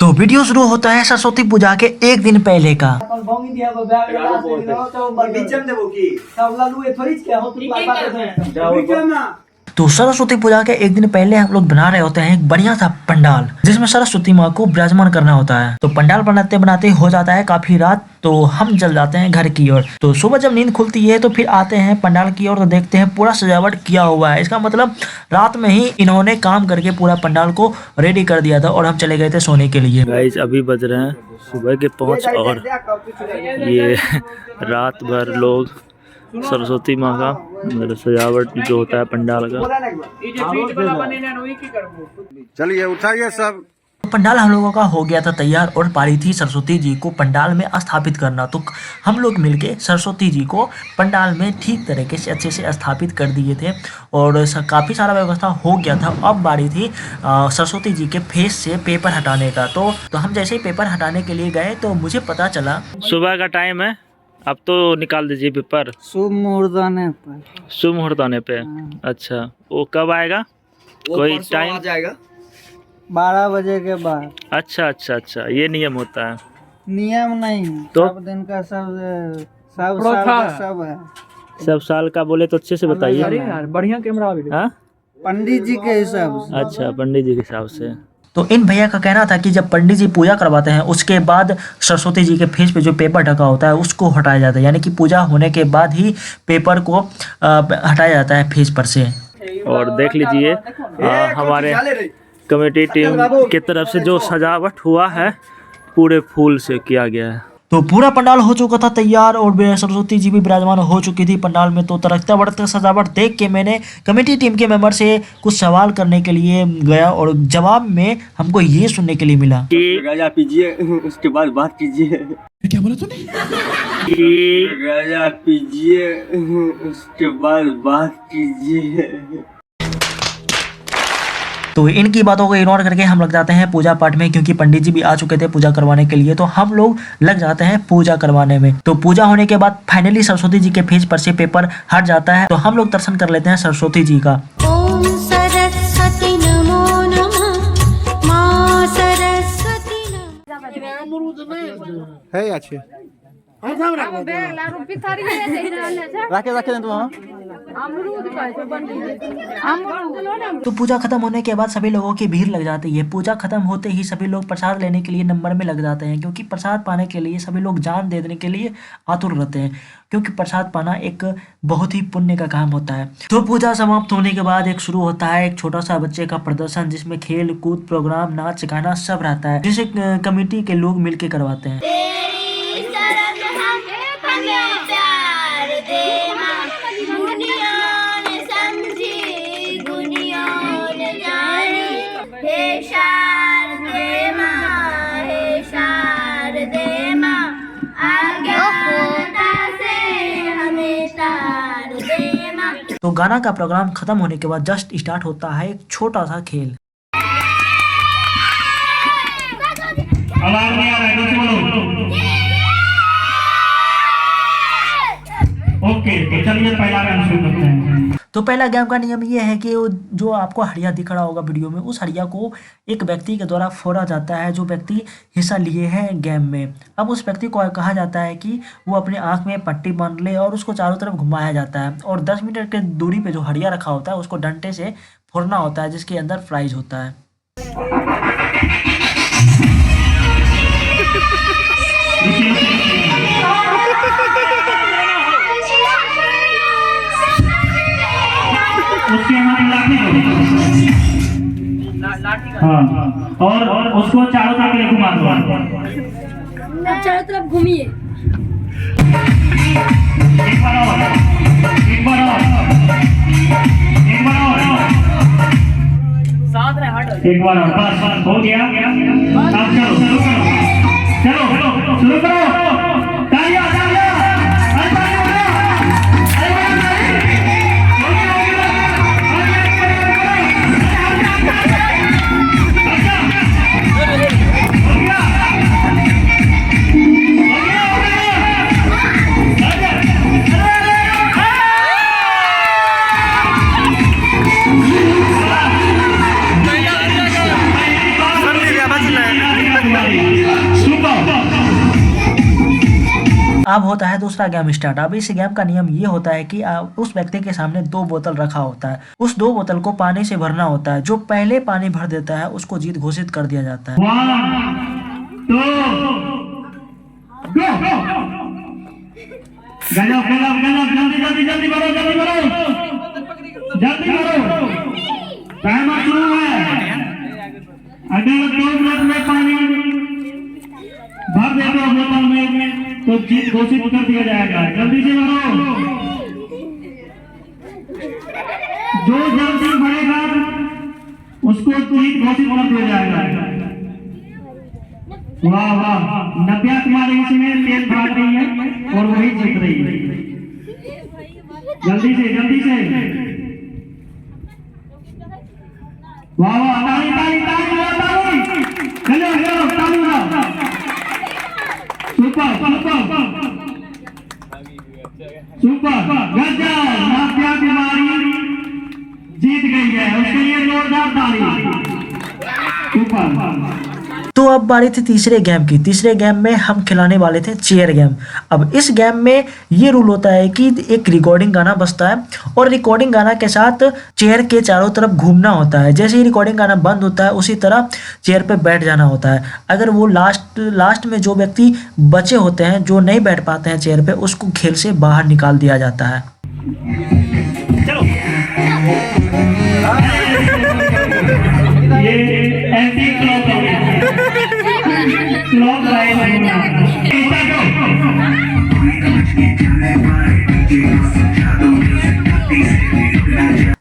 तो वीडियो शुरू होता है सरस्वती पूजा के एक दिन पहले का। तो सरस्वती पूजा के एक दिन पहले हम लोग बना रहे होते हैं एक बढ़िया सा पंडाल, जिसमें सरस्वती माँ को विराजमान करना होता है। तो पंडाल बनाते बनाते हो जाता है काफी रात, तो हम चल जाते हैं घर की ओर। तो सुबह जब नींद खुलती है तो फिर आते हैं पंडाल की ओर, तो देखते हैं पूरा सजावट किया हुआ है। इसका मतलब रात में ही इन्होंने काम करके पूरा पंडाल को रेडी कर दिया था और हम चले गए थे सोने के लिए। गाइस अभी बज रहे हैं सुबह के 5 और ये रात भर लोग सरस्वती माँ का मतलब सजावट जो होता है पंडाल का। चलिए उठाइए सब। पंडाल हम लोगों का हो गया था तैयार और पारी थी सरस्वती जी को पंडाल में स्थापित करना। तो हम लोग मिलके सरस्वती जी को पंडाल में ठीक तरीके से अच्छे से स्थापित कर दिए थे और काफ़ी सारा व्यवस्था हो गया था। अब बारी थी सरस्वती जी के फेस से पेपर हटाने का। तो हम जैसे ही पेपर हटाने के लिए गए तो मुझे पता चला सुबह का टाइम है, अब तो निकाल दीजिए पेपर। शुभ मुहूर्त आने पर। शुभ मुहूर्त आने पे। अच्छा, वो कब आएगा? कोई टाइम आ जाएगा 12 बजे के बाद। अच्छा, ये नियम होता है। नियम नहीं तो? सब दिन का सब साल का सब है। सब साल का बोले तो अच्छे से बताइए। बढ़िया कैमरा पंडित जी के हिसाब से। अच्छा, पंडित जी के हिसाब से। तो इन भैया का कहना था कि जब पंडित जी पूजा करवाते हैं उसके बाद सरस्वती जी के फेस पे जो पेपर ढका होता है उसको हटाया जाता है, यानी कि पूजा होने के बाद ही पेपर को हटाया जाता है फेस पर से। और देख लीजिए हमारे कमेटी टीम की तरफ से जो सजावट हुआ है पूरे फूल से किया गया है। तो पूरा पंडाल हो चुका था तैयार और सरस्वती जी भी विराजमान हो चुकी थी पंडाल में। तो तरक्ता बढ़ता सजावट देख के मैंने कमेटी टीम के मेंबर से कुछ सवाल करने के लिए गया और जवाब में हमको ये सुनने के लिए मिला कि गाजा पीजिए उसके बाद बात कीजिए। क्या बोला तूने? गाजा पीजिए उसके बाद बात कीजिए। तो इनकी बातों को इग्नोर करके हम लग जाते हैं पूजा पाठ में, क्योंकि पंडित जी भी आ चुके थे पूजा करवाने के लिए। तो हम लोग लग जाते हैं पूजा करवाने में। तो पूजा होने के बाद फाइनली सरस्वती जी के फेस पर से पेपर हट जाता है। तो हम लोग दर्शन कर लेते हैं सरस्वती जी का। ओम सरस्वती नमो नमः, मां सरस्वती है अच्छे तो पूजा खत्म होने के बाद सभी लोगों की भीड़ लग जाती है। पूजा खत्म होते ही सभी लोग प्रसाद लेने के लिए नंबर में लग जाते हैं, क्योंकि प्रसाद पाने के लिए सभी लोग जान दे देने के लिए आतुर रहते हैं, क्योंकि प्रसाद पाना एक बहुत ही पुण्य का काम होता है। तो पूजा समाप्त होने के बाद एक शुरू होता है एक छोटा सा बच्चे का प्रदर्शन, जिसमें खेल कूद प्रोग्राम नाच गाना सब रहता है, जिसे कमेटी के लोग मिलके करवाते हैं। तो गाना का प्रोग्राम खत्म होने के बाद जस्ट स्टार्ट होता है एक छोटा सा खेल। ओके, तो चलिए पहला गाना शुरू करते हैं। तो पहला गेम का नियम ये है कि जो आपको हड़िया दिख रहा होगा वीडियो में, उस हड़िया को एक व्यक्ति के द्वारा फोड़ा जाता है जो व्यक्ति हिस्सा लिए हैं गेम में। अब उस व्यक्ति को कहा जाता है कि वो अपनी आंख में पट्टी बांध ले और उसको चारों तरफ घुमाया जाता है और 10 मीटर के दूरी पे जो हड़िया रखा होता है उसको डंडे से फोड़ना होता है, जिसके अंदर प्राइज होता है। उसके हाँ, और उसको चारों तरफ घुमा दो। चारों तरफ घूमिए। एक बार और। एक बार और बस हो गया। अब चलो शुरू करो। तालियां तालियां अरे तालियां अब होता है दूसरा गेम स्टार्ट। अब इस गेम का नियम ये होता है कि उस व्यक्ति के सामने 2 बोतल रखा होता है। उस 2 बोतल को पानी से भरना होता है। जो पहले पानी भर देता है उसको जीत घोषित कर दिया जाता है। 1 2 गो। गलत जल्दी करो टाइमर शुरू है। अगर 2 मिनट में पानी भर दे दो बोतल में तो जीत घोषित कर दिया जाएगा। जल्दी से भरो। जो जल्दी भरेगा उसको जीत घोषित कर दिया जाएगा। वाह वाह, नव्या कुमारी इसमें तेज भाग रही है और वही जीत रही है। जल्दी से वाह वाह, ताली ताली ताली चलो ताली मारो। सुपर गजब, नव्या कुमारी जीत गई है, उसके लिए जोरदार ताली। सुपर। तो अब बारी थी तीसरे गेम की। तीसरे गेम में हम खिलाने वाले थे चेयर गेम। अब इस गेम में ये रूल होता है कि एक रिकॉर्डिंग गाना बजता है और रिकॉर्डिंग गाना के साथ चेयर के चारों तरफ घूमना होता है। जैसे ही रिकॉर्डिंग गाना बंद होता है उसी तरह चेयर पे बैठ जाना होता है। अगर वो लास्ट में जो व्यक्ति बचे होते हैं, जो नहीं बैठ पाते हैं चेयर पे, उसको खेल से बाहर निकाल दिया जाता है। ये एंटी क्लॉक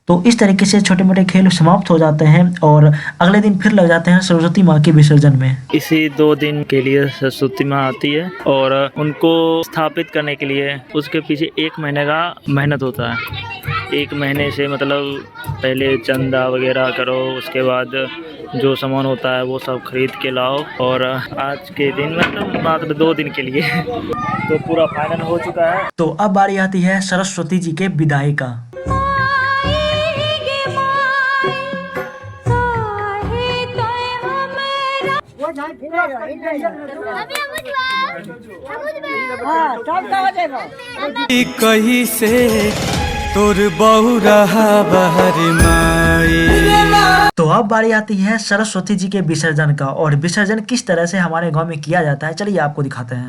तो इस तरीके से छोटे मोटे खेल समाप्त हो जाते हैं और अगले दिन फिर लग जाते हैं सरस्वती माँ के विसर्जन में। इसी 2 दिन के लिए सरस्वती माँ आती है और उनको स्थापित करने के लिए उसके पीछे 1 महीने का मेहनत होता है। 1 महीने से मतलब पहले चंदा वगैरह करो, उसके बाद जो सामान होता है वो सब खरीद के लाओ और आज के दिन मतलब मात्र 2 दिन के लिए तो पूरा फाइनल हो चुका है। तो अब बारी आती है सरस्वती जी के विदाई का। कहीं से तोर बहु रहा बहर माई। तो अब बारी आती है सरस्वती जी के विसर्जन का। और विसर्जन किस तरह से हमारे गांव में किया जाता है, चलिए आपको दिखाते हैं।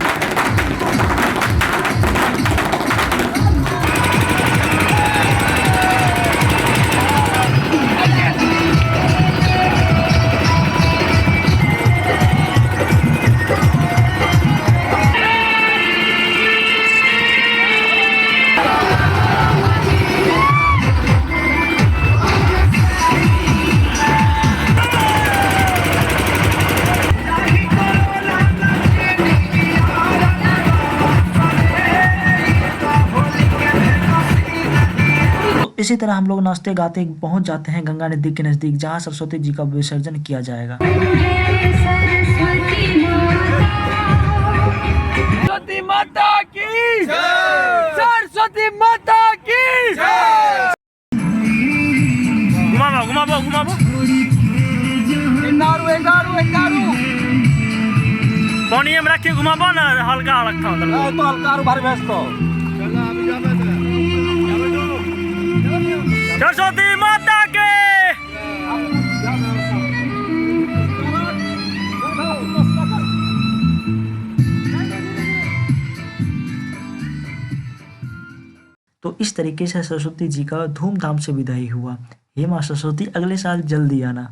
इसी तरह हम लोग नाचते गाते पहुंच जाते हैं गंगा नदी के नजदीक, जहां सरस्वती जी का विसर्जन किया जाएगा। सरस्वती माता की जय, सरस्वती माता की जय। घुमाबो पानी में रखिए, घुमाबो ना, हल्का रखा तो हल्का भारी व्यस्त। सरस्वती माता के तो इस तरीके से सरस्वती जी का धूमधाम से विदाई हुआ। हे माँ सरस्वती, अगले साल जल्दी आना।